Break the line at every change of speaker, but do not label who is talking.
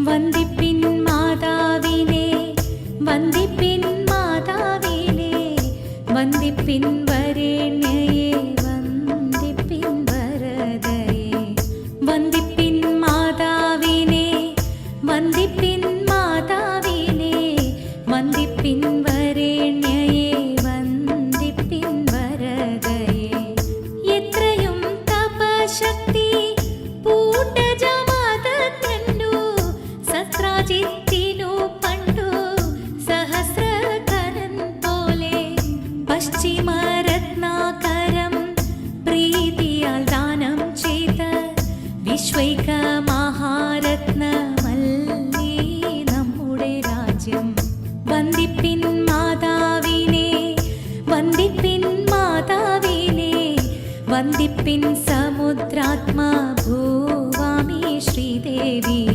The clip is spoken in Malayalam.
വന്ദിപ്പിൻ മാതാവിനെ, വന്ദിപ്പിൻ മാതാവിനെ, വന്ദിപ്പിൻ വരേണ്യയെ, വന്ദിപ്പിൻ വരദയെ. വന്ദിപ്പിൻ മാതാവിനെ, വന്ദിപ്പിൻ മാതാവിനെ, വന്ദിപ്പിൻ വരേണ്യയെ, വന്ദിപ്പിൻ വരദയെ. എത്രയും തപശക്തി സത്രാജിത്തിനു പണ്ടു സഹസ്രകരൻ പോലെ പശ്ചിമരത്നാകരം പ്രീതിയാൽ ദാനം ചെയ്ത വിശ്വൈക മഹാരത്നമല്ലീ നമ്മുടെ രാജ്യം. വന്ദിപ്പിൻ മാതാവിനെ, വന്ദിപ്പിൻ മാതാവിനെ, വന്ദിപ്പിൻ സമുദ്രാത്മാ ഭൂവാമി ശ്രീദേവി.